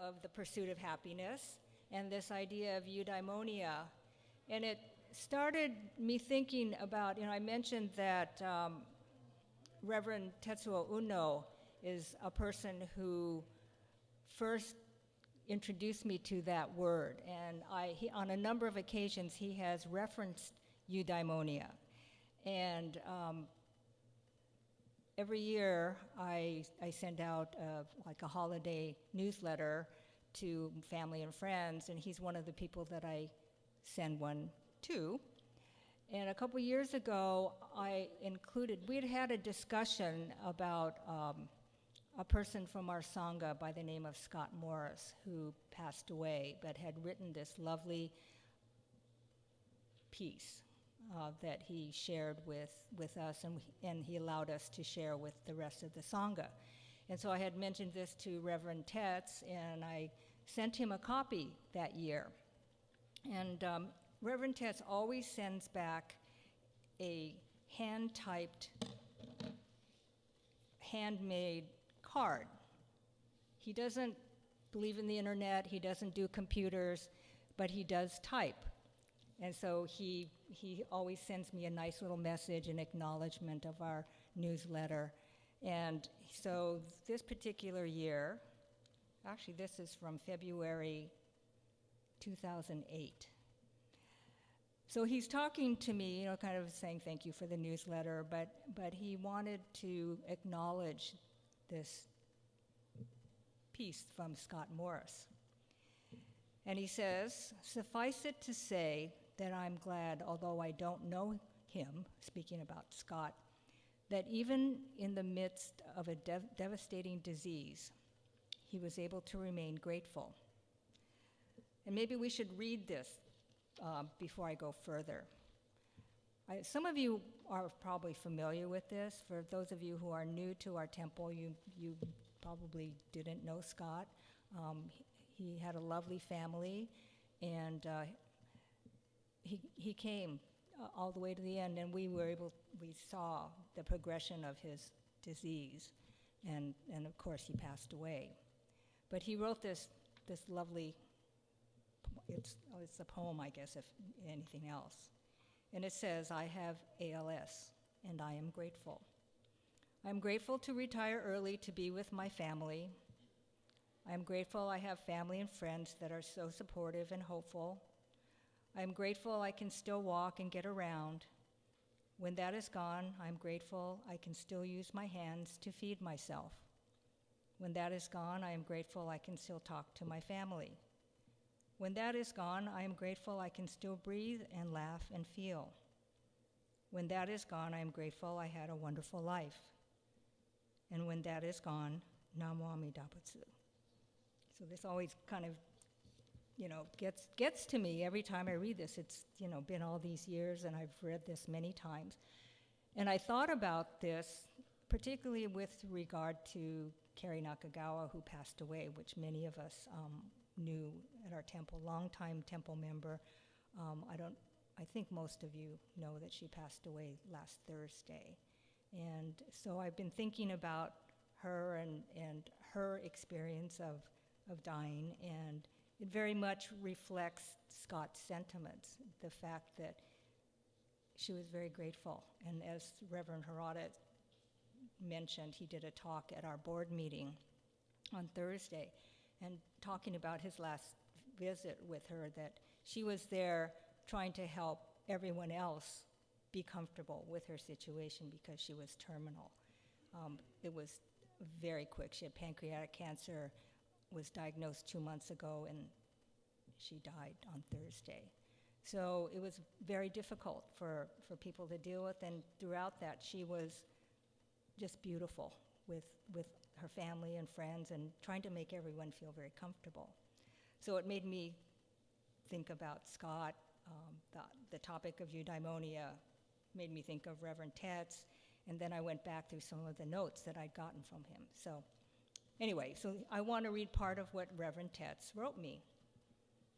of the pursuit of happiness and this idea of eudaimonia. And it started me thinking about, I mentioned that Reverend Tetsuo Uno is a person who first introduced me to that word. And on a number of occasions, he has referenced eudaimonia. And every year, I send out like a holiday newsletter to family and friends, and he's one of the people that I send one to. And a couple years ago, we had had a discussion about a person from our Sangha by the name of Scott Morris, who passed away, but had written this lovely piece that he shared with us, and he allowed us to share with the rest of the Sangha. And so I had mentioned this to Reverend Tetz, and I sent him a copy that year. And Reverend Tetz always sends back a hand-typed, handmade card. He doesn't believe in the internet, he doesn't do computers, but he does type. And so he always sends me a nice little message in acknowledgement of our newsletter. And so this particular year, actually this is from February 2008. So he's talking to me, kind of saying thank you for the newsletter, but he wanted to acknowledge this piece from Scott Morris. And he says, "Suffice it to say that I'm glad, although I don't know him," speaking about Scott, "that even in the midst of a devastating disease, he was able to remain grateful." And maybe we should read this before I go further. Some of you are probably familiar with this. For those of you who are new to our temple, you probably didn't know Scott. He had a lovely family, and he came all the way to the end, and we saw the progression of his disease, and of course he passed away. But he wrote this lovely, it's a poem, I guess, if anything else. And it says, "I have ALS, and I am grateful. I am grateful to retire early to be with my family. I am grateful I have family and friends that are so supportive and hopeful. I am grateful I can still walk and get around. When that is gone, I am grateful I can still use my hands to feed myself. When that is gone, I am grateful I can still talk to my family. When that is gone, I am grateful I can still breathe and laugh and feel. When that is gone, I am grateful I had a wonderful life. And when that is gone, Namo Amida Butsu." So this always kind of, gets to me every time I read this. It's, been all these years, and I've read this many times. And I thought about this, particularly with regard to Kari Nakagawa, who passed away, which many of us knew at our temple, longtime temple member. I think most of you know that she passed away last Thursday. And so I've been thinking about her and her experience of dying, and it very much reflects Scott's sentiments, the fact that she was very grateful. And as Reverend Harada mentioned, he did a talk at our board meeting on Thursday, and talking about his last visit with her, that she was there trying to help everyone else be comfortable with her situation because she was terminal. It was very quick. She had pancreatic cancer, was diagnosed 2 months ago, and she died on Thursday. So it was very difficult for people to deal with, and throughout that, she was just beautiful with her family and friends, and trying to make everyone feel very comfortable. So it made me think about Scott. The topic of eudaimonia made me think of Reverend Tetz, and then I went back through some of the notes that I'd gotten from him. So anyway, so I want to read part of what Reverend Tetz wrote me.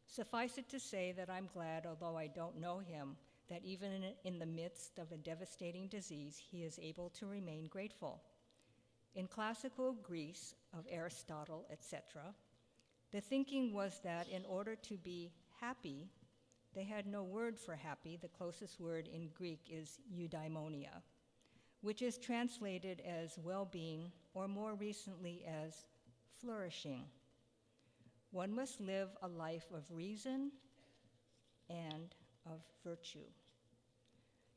"Suffice it to say that I'm glad, although I don't know him, that even in the midst of a devastating disease, he is able to remain grateful. In classical Greece of Aristotle, etc., The thinking was that in order to be happy, they had no word for happy. The closest word in Greek is eudaimonia, which is translated as well-being, or more recently as flourishing. One must live a life of reason and of virtue.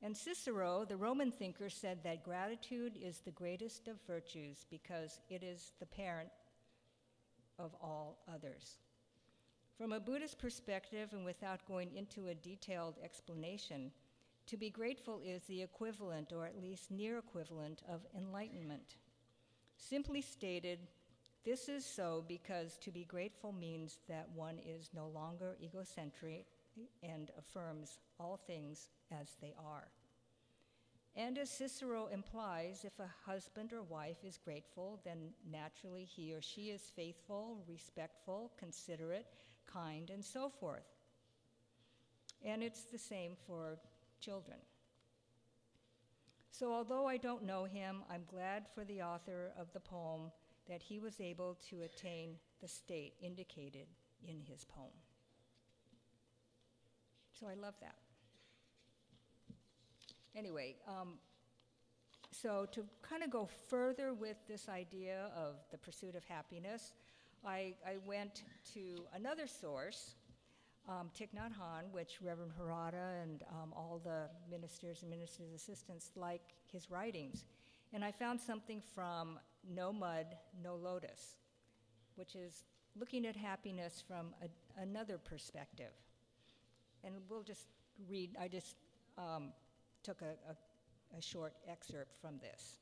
And Cicero, the Roman thinker, said that gratitude is the greatest of virtues because it is the parent of all others. From a Buddhist perspective, and without going into a detailed explanation, to be grateful is the equivalent, or at least near equivalent, of enlightenment. Simply stated, this is so because to be grateful means that one is no longer egocentric and affirms all things as they are. And as Cicero implies, if a husband or wife is grateful, then naturally he or she is faithful, respectful, considerate, kind, and so forth. And it's the same for children. So although I don't know him, I'm glad for the author of the poem that he was able to attain the state indicated in his poem. So I love that. Anyway, so to kind of go further with this idea of the pursuit of happiness, I went to another source, Thich Nhat Hanh, which Reverend Harada and all the ministers and ministers' assistants like his writings. And I found something from No Mud, No Lotus, which is looking at happiness from another perspective. And we'll just read, I just took a short excerpt from this.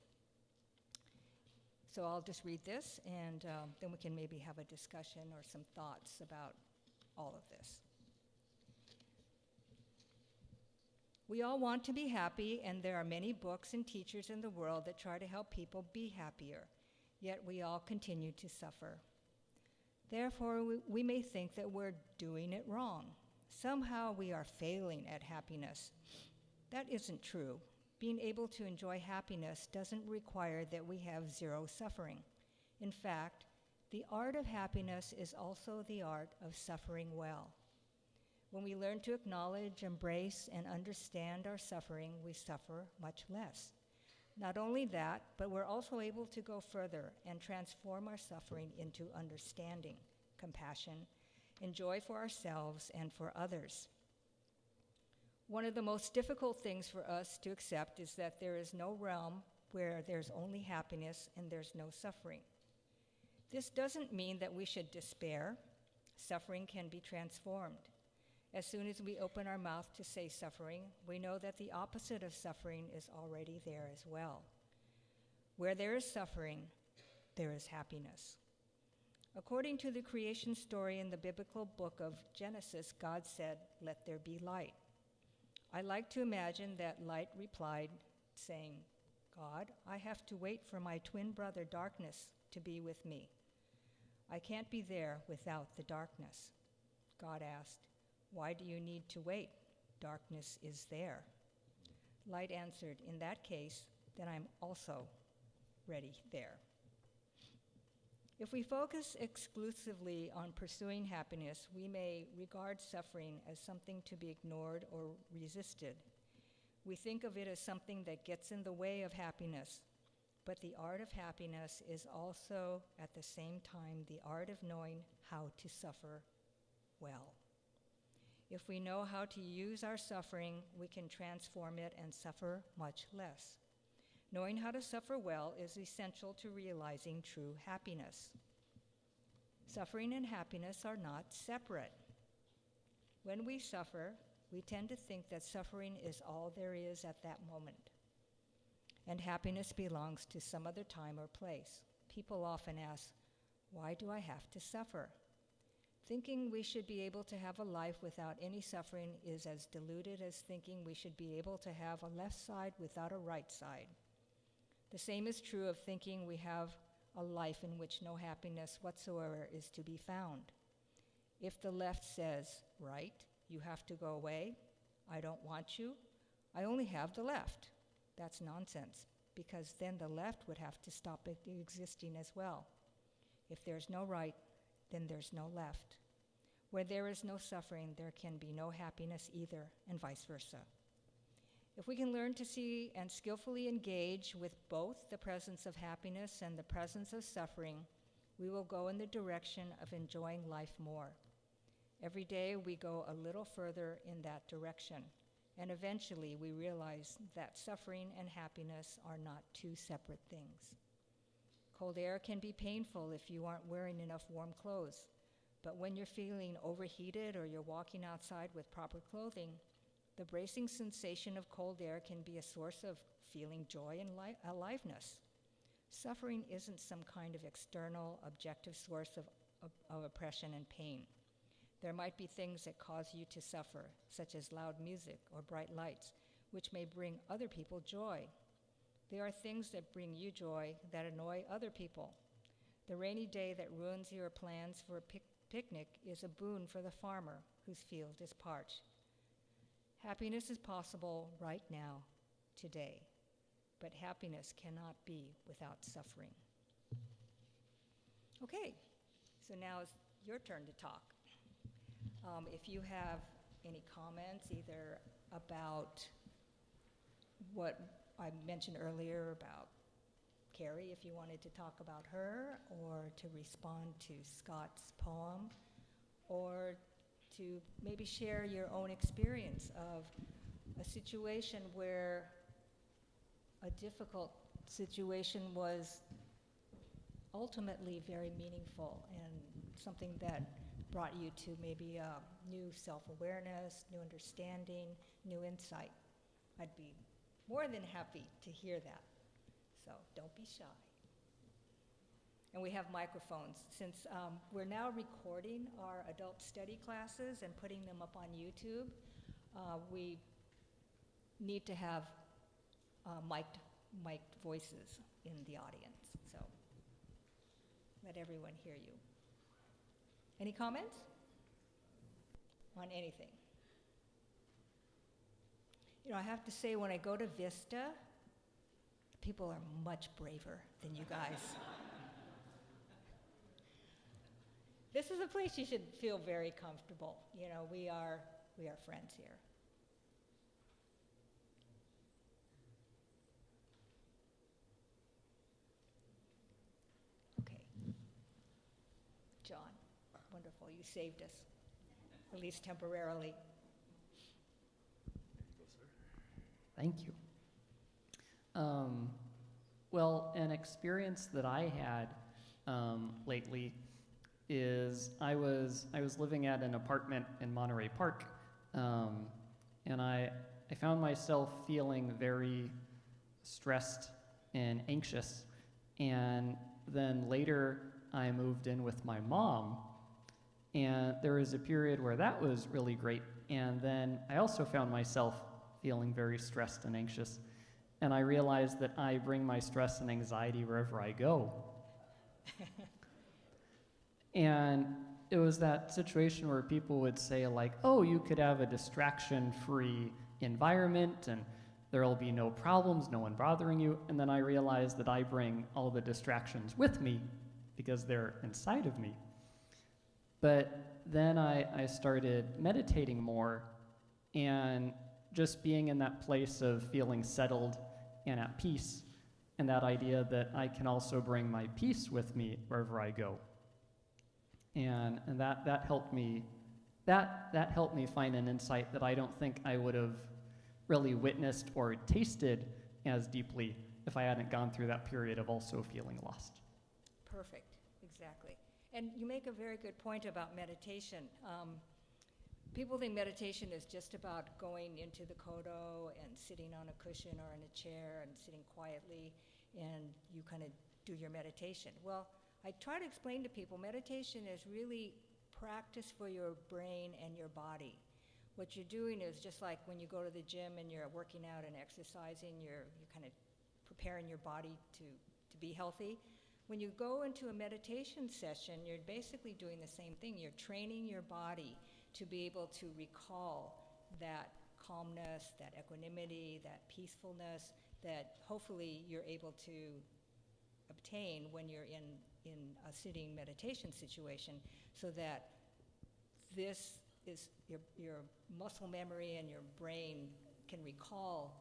So I'll just read this, and then we can maybe have a discussion or some thoughts about all of this. We all want to be happy, and there are many books and teachers in the world that try to help people be happier, yet we all continue to suffer. Therefore, we may think that we're doing it wrong. Somehow we are failing at happiness. That isn't true. Being able to enjoy happiness doesn't require that we have zero suffering. In fact, the art of happiness is also the art of suffering well. When we learn to acknowledge, embrace, and understand our suffering, we suffer much less. Not only that, but we're also able to go further and transform our suffering into understanding, compassion, and joy for ourselves and for others. One of the most difficult things for us to accept is that there is no realm where there's only happiness and there's no suffering. This doesn't mean that we should despair. Suffering can be transformed. As soon as we open our mouth to say suffering, we know that the opposite of suffering is already there as well. Where there is suffering, there is happiness. According to the creation story in the biblical book of Genesis, God said, "Let there be light." I like to imagine that light replied, saying, "God, I have to wait for my twin brother darkness to be with me. I can't be there without the darkness." God asked, "Why do you need to wait? Darkness is there." Light answered, "In that case, then I'm also ready there." If we focus exclusively on pursuing happiness, we may regard suffering as something to be ignored or resisted. We think of it as something that gets in the way of happiness, but the art of happiness is also, at the same time, the art of knowing how to suffer well. If we know how to use our suffering, we can transform it and suffer much less. Knowing how to suffer well is essential to realizing true happiness. Suffering and happiness are not separate. When we suffer, we tend to think that suffering is all there is at that moment, and happiness belongs to some other time or place. People often ask, "Why do I have to suffer?" Thinking we should be able to have a life without any suffering is as deluded as thinking we should be able to have a left side without a right side. The same is true of thinking we have a life in which no happiness whatsoever is to be found. If the left says, "Right, you have to go away, I don't want you, I only have the left," that's nonsense, because then the left would have to stop existing as well. If there's no right, then there's no left. Where there is no suffering, there can be no happiness either, and vice versa. If we can learn to see and skillfully engage with both the presence of happiness and the presence of suffering, we will go in the direction of enjoying life more. Every day we go a little further in that direction, and eventually we realize that suffering and happiness are not two separate things. Cold air can be painful if you aren't wearing enough warm clothes, but when you're feeling overheated or you're walking outside with proper clothing, the bracing sensation of cold air can be a source of feeling joy and aliveness. Suffering isn't some kind of external, objective source of oppression and pain. There might be things that cause you to suffer, such as loud music or bright lights, which may bring other people joy. There are things that bring you joy that annoy other people. The rainy day that ruins your plans for a picnic is a boon for the farmer whose field is parched. Happiness is possible right now, today, but happiness cannot be without suffering. Okay, so now it's your turn to talk. If you have any comments, either about what I mentioned earlier about Carrie, if you wanted to talk about her, or to respond to Scott's poem, or to maybe share your own experience of a situation where a difficult situation was ultimately very meaningful and something that brought you to maybe a new self-awareness, new understanding, new insight. I'd be more than happy to hear that. So don't be shy. And we have microphones. Since we're now recording our adult study classes and putting them up on YouTube, we need to have mic'd voices in the audience. So let everyone hear you. Any comments on anything? You know, I have to say, when I go to Vista, people are much braver than you guys. This is a place you should feel very comfortable. You know, we are friends here. Okay. John, wonderful, you saved us, at least temporarily. Thank you. Well, an experience that I had lately is I was living at an apartment in Monterey Park, and I found myself feeling very stressed and anxious. And then later I moved in with my mom, and there was a period where that was really great. And then I also found myself feeling very stressed and anxious. And I realized that I bring my stress and anxiety wherever I go. And it was that situation where people would say, like, oh, you could have a distraction-free environment and there'll be no problems, no one bothering you. And then I realized that I bring all the distractions with me because they're inside of me. But then I started meditating more, and just being in that place of feeling settled and at peace, and that idea that I can also bring my peace with me wherever I go. And that helped me find an insight that I don't think I would have really witnessed or tasted as deeply if I hadn't gone through that period of also feeling lost. Perfect, exactly. And you make a very good point about meditation. People think meditation is just about going into the kodo and sitting on a cushion or in a chair and sitting quietly, and you kind of do your meditation. Well, I try to explain to people meditation is really practice for your brain and your body. What you're doing is just like when you go to the gym and you're working out and exercising, you're kind of preparing your body to be healthy. When you go into a meditation session, you're basically doing the same thing. You're training your body to be able to recall that calmness, that equanimity, that peacefulness, that hopefully you're able to obtain when you're in a sitting meditation situation, so that this is your muscle memory and your brain can recall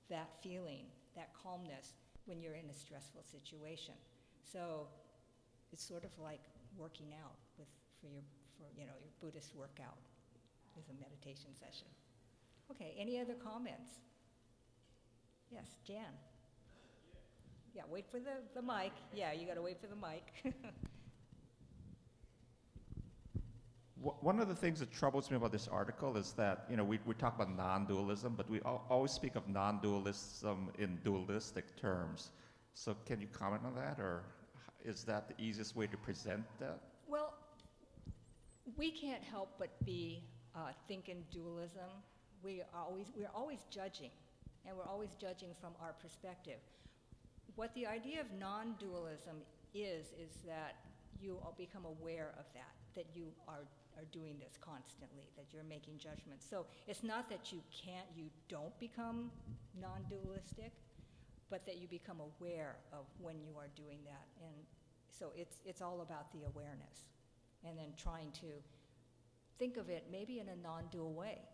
that feeling, that calmness, when you're in a stressful situation. So it's sort of like working out for your Buddhist workout is a meditation session. Okay, any other comments? Yes, Jan. Yeah, wait for the mic. Yeah, you got to wait for the mic. One of the things that troubles me about this article is that, we talk about non-dualism, but we always speak of non-dualism in dualistic terms. So can you comment on that, or is that the easiest way to present that? Well, we can't help but think in dualism. We're always judging, and we're always judging from our perspective. What the idea of non-dualism is that you all become aware of that you are doing this constantly, that you're making judgments. So it's not that you don't become non-dualistic, but that you become aware of when you are doing that. And so it's all about the awareness, and then trying to think of it maybe in a non-dual way.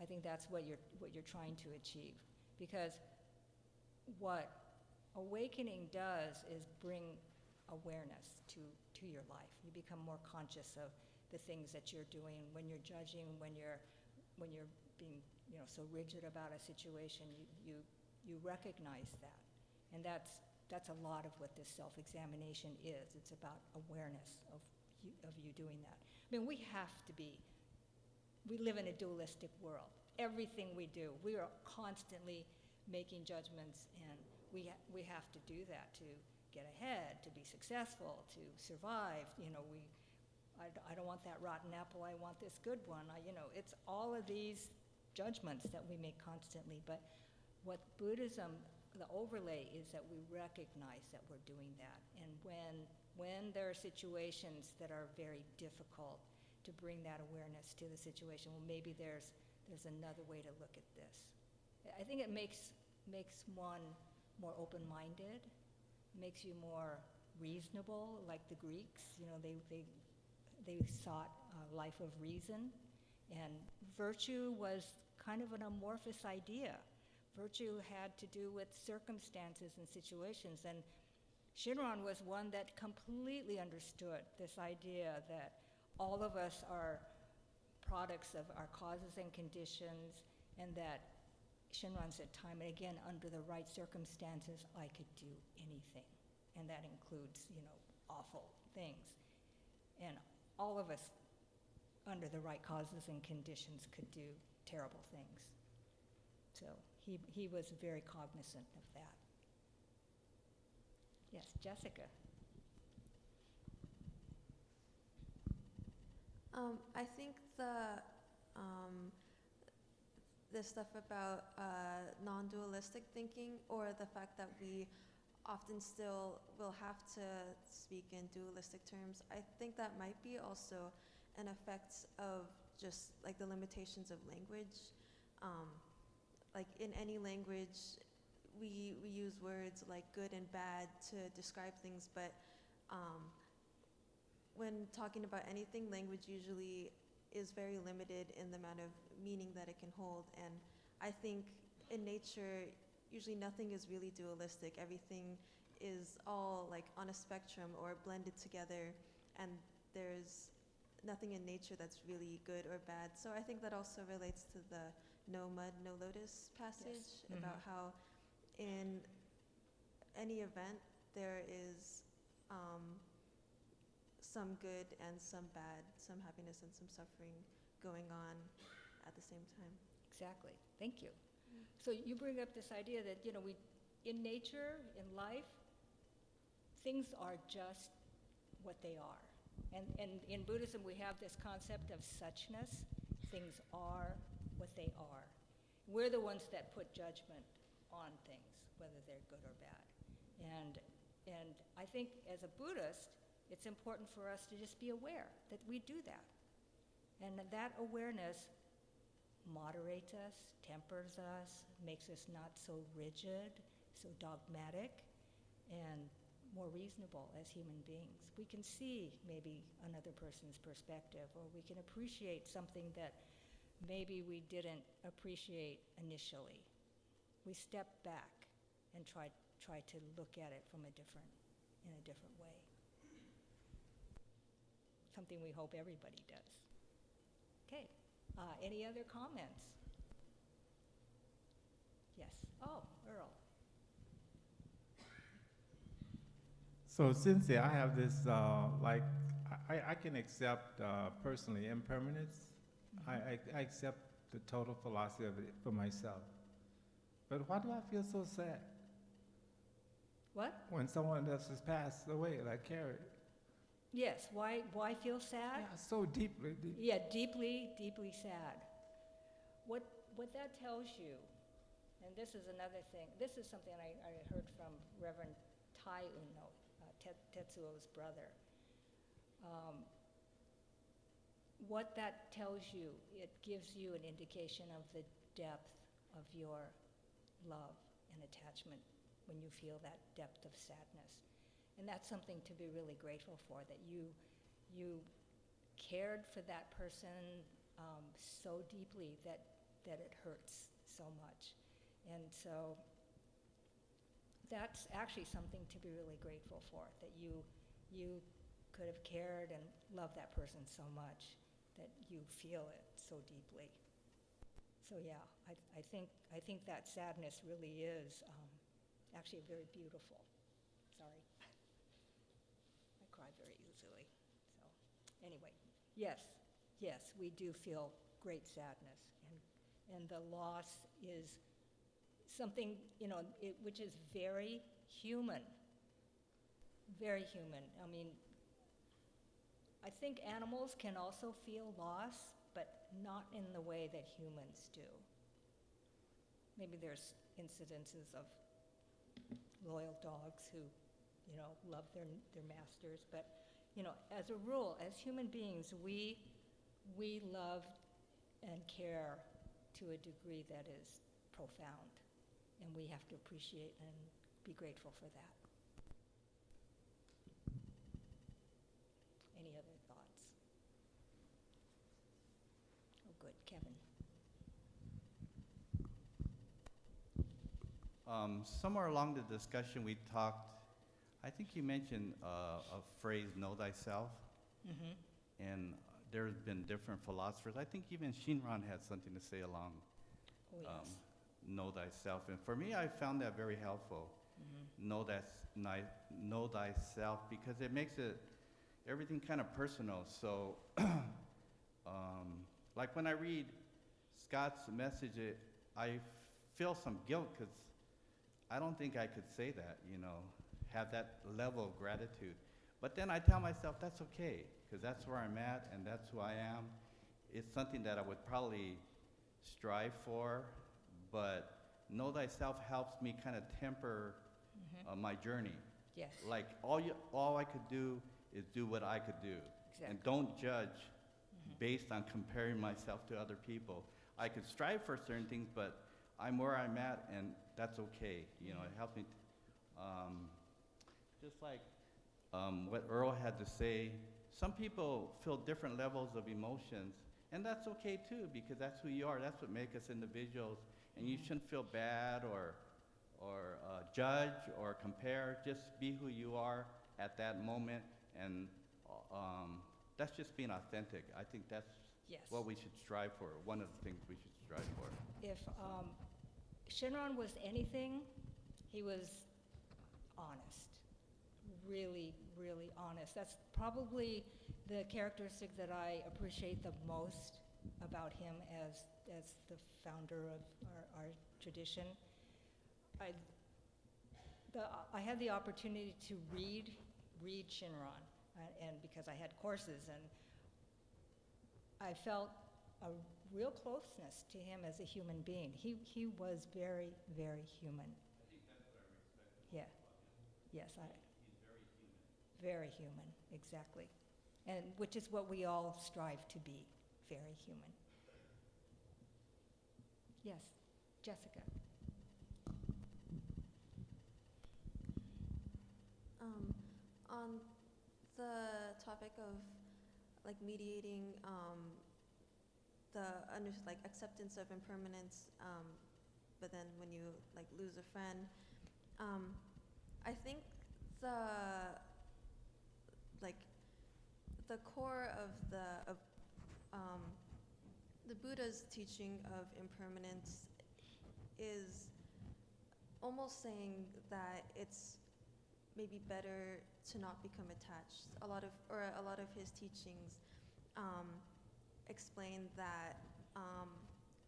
I think that's what you're trying to achieve, because what awakening does is bring awareness to your life. You become more conscious of the things that you're doing. When you're judging, when you're being so rigid about a situation, you recognize that, and that's a lot of what this self-examination is. It's about awareness of you doing that. I mean, we live in a dualistic world. Everything we do, we are constantly making judgments, and we have to do that to get ahead, to be successful, to survive. I don't want that rotten apple, I want this good one. It's all of these judgments that we make constantly. But what Buddhism, the overlay, is that we recognize that we're doing that. And when there are situations that are very difficult, to bring that awareness to the situation. Well, maybe there's another way to look at this. I think it makes one more open-minded, makes you more reasonable, like the Greeks. They sought a life of reason, and virtue was kind of an amorphous idea. Virtue had to do with circumstances and situations, and Shinran was one that completely understood this idea that all of us are products of our causes and conditions, and that Shinran said time and again, under the right circumstances, I could do anything. And that includes, awful things. And all of us, under the right causes and conditions, could do terrible things. So he was very cognizant of that. Yes, Jessica. I think the stuff about non-dualistic thinking, or the fact that we often still will have to speak in dualistic terms, I think that might be also an effect of just like the limitations of language. Like in any language, we use words like good and bad to describe things, but when talking about anything, language usually is very limited in the amount of meaning that it can hold. And I think in nature, usually nothing is really dualistic. Everything is all like on a spectrum or blended together, and there's nothing in nature that's really good or bad. So I think that also relates to the no mud, no lotus passage, Yes. about how in any event there is some good and some bad, some happiness and some suffering going on at the same time. Exactly. Thank you. So you bring up this idea that, in nature, in life, things are just what they are. And in Buddhism, we have this concept of suchness. Things are what they are. We're the ones that put judgment on things, whether they're good or bad. And I think as a Buddhist, it's important for us to just be aware that we do that. And that awareness moderates us, tempers us, makes us not so rigid, so dogmatic, and more reasonable as human beings. We can see maybe another person's perspective, or we can appreciate something that maybe we didn't appreciate initially. We step back and try to look at it in a different way. Something we hope everybody does. Okay, any other comments? Yes, oh, Earl. So Cynthia, I have this, I can accept personally impermanence. I accept the total philosophy of it for myself. But why do I feel so sad What? when someone else has passed away, like Carrie? Yes, why feel sad? Yeah, so deeply. Yeah, deeply, deeply sad. What that tells you, and this is another thing, this is something I heard from Reverend Tai Uno, Tetsuo's brother. What that tells you, it gives you an indication of the depth of your love and attachment when you feel that depth of sadness. And that's something to be really grateful for, that you cared for that person so deeply that it hurts so much. And so that's actually something to be really grateful for, that you could have cared and loved that person so much that you feel it so deeply. So yeah, I think that sadness really is actually very beautiful. Sorry. I cry very easily. So anyway, yes, we do feel great sadness, and the loss is something, which is very human. Very human. I mean, I think animals can also feel loss, but not in the way that humans do. Maybe there's incidences of loyal dogs who, love their masters, but, as a rule, as human beings, we love and care to a degree that is profound, and we have to appreciate and be grateful for that. Any other thoughts? Oh, good. Kevin. Somewhere along the discussion we talked, I think you mentioned a phrase, know thyself. Mm-hmm. And there's been different philosophers. I think even Shinran had something to say along Oh, yes. know thyself. And for me, I found that very helpful. Mm-hmm. Know thyself, because it makes everything kind of personal. So, like when I read Scott's message, I feel some guilt because I don't think I could say that, have that level of gratitude. But then I tell myself that's okay, because that's where I'm at and that's who I am. It's something that I would probably strive for, but know thyself helps me kind of temper Mm-hmm. my journey. Yes. Like all I could do is do what I could do. Exactly. And don't judge Mm-hmm. based on comparing myself to other people. I could strive for certain things, but I'm where I'm at, and that's okay. It helps me. Just like what Earl had to say, some people feel different levels of emotions, and that's okay too, because that's who you are. That's what makes us individuals, and you shouldn't feel bad or judge or compare. Just be who you are at that moment, and that's just being authentic. I think that's Yes. what we should strive for. One of the things we should strive for. If Shinran was anything, he was honest. Really, really honest. That's probably the characteristic that I appreciate the most about him as the founder of our tradition. I had the opportunity to read Shinran, and because I had courses, and I felt a real closeness to him as a human being. He was very, very human. I think that's what I respect. Yeah. Yes, He's very human. very human, exactly. And which is what we all strive to be, very human. Yes, Jessica. On the topic of like mediating like acceptance of impermanence, but then when you like lose a friend, I think the like the core of the Buddha's teaching of impermanence is almost saying that it's maybe better to not become attached. A lot of his teachings explain that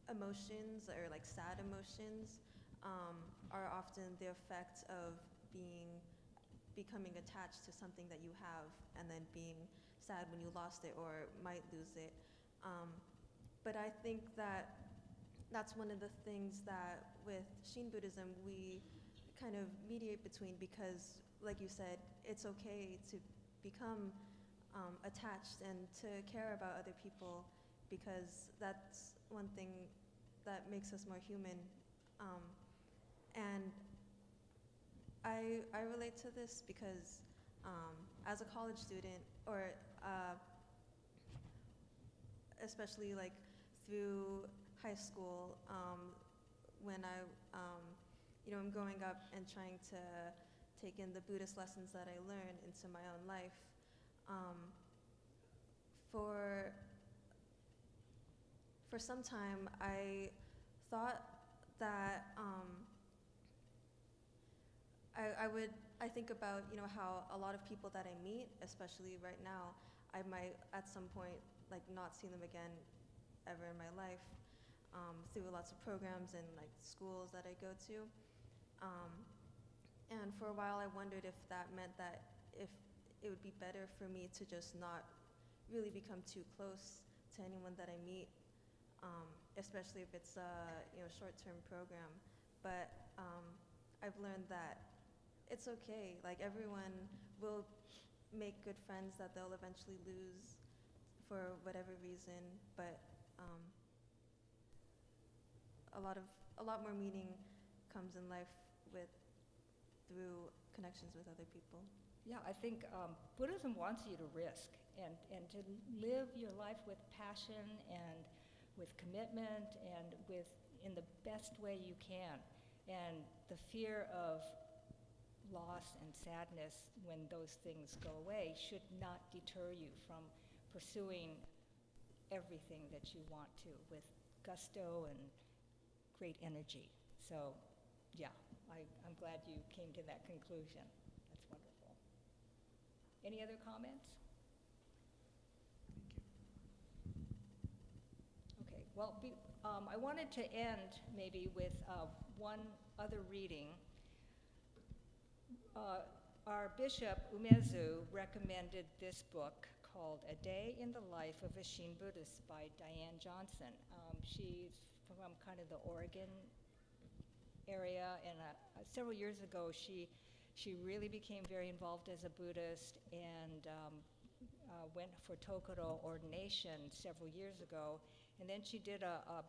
emotions, or like sad emotions, are often the effect of becoming attached to something that you have, and then being sad when you lost it or might lose it. But I think that that's one of the things that with Shin Buddhism we kind of mediate between, because like you said, it's okay to become attached and to care about other people, because that's one thing that makes us more human. And I relate to this because as a college student, or especially like through high school, when I'm growing up and trying to take in the Buddhist lessons that I learned into my own life. For some time, I thought that I think about how a lot of people that I meet, especially right now, I might at some point like not see them again ever in my life, through lots of programs and like schools that I go to. And for a while I wondered if that meant that if it would be better for me to just not really become too close to anyone that I meet, especially if it's a short-term program. But I've learned that it's okay. Like, everyone will make good friends that they'll eventually lose for whatever reason, but a lot more meaning comes in life through connections with other people. Yeah, I think Buddhism wants you to risk and to live your life with passion and with commitment and in the best way you can. And the fear of loss and sadness when those things go away should not deter you from pursuing everything that you want to with gusto and great energy. So, yeah, I'm glad you came to that conclusion. That's wonderful. Any other comments? Okay, well, I wanted to end maybe with one other reading. Our Bishop Umezu recommended this book called A Day in the Life of a Shin Buddhist by Diane Johnson. She's from kind of the Oregon area, and several years ago she really became very involved as a Buddhist, and went for Tokoro ordination several years ago, and then she did a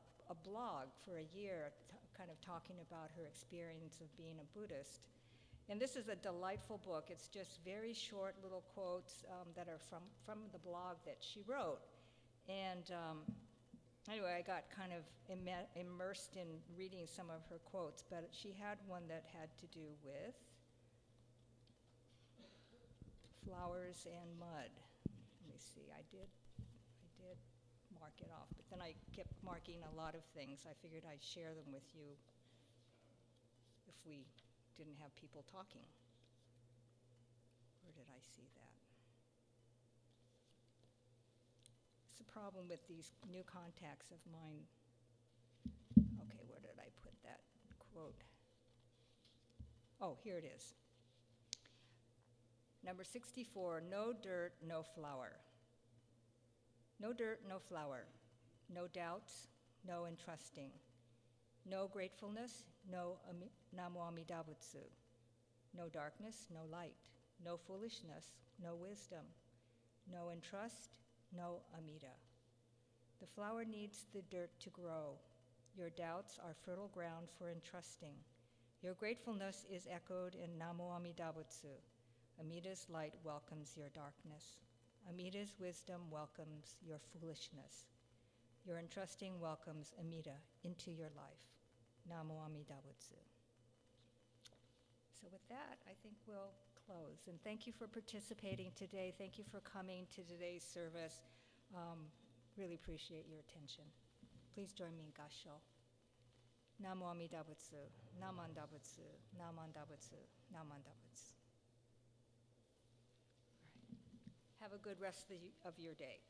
blog for a year kind of talking about her experience of being a Buddhist. And this is a delightful book. It's just very short little quotes that are from the blog that she wrote. And anyway, I got kind of immersed in reading some of her quotes, but she had one that had to do with flowers and mud. Let me see, I did mark it off, but then I kept marking a lot of things. I figured I'd share them with you if we didn't have people talking. Where did I see that? It's the problem with these new contacts of mine. Okay, where did I put that quote? Oh, here it is. Number 64, no dirt, no flower. No dirt, no flower. No doubts, no entrusting. No gratefulness, no Namu Amida Butsu. No darkness, no light. No foolishness, no wisdom. No entrust, no Amida. The flower needs the dirt to grow. Your doubts are fertile ground for entrusting. Your gratefulness is echoed in Namu Amida Butsu. Amita's light welcomes your darkness. Amita's wisdom welcomes your foolishness. Your entrusting welcomes Amita into your life. Namo Amida Butsu. So with that, I think we'll close. And thank you for participating today. Thank you for coming to today's service. Really appreciate your attention. Please join me in Gasho. Namo Amida Butsu, Namanda Butsu, Namanda Butsu, Namanda Butsu. Have a good rest of your day.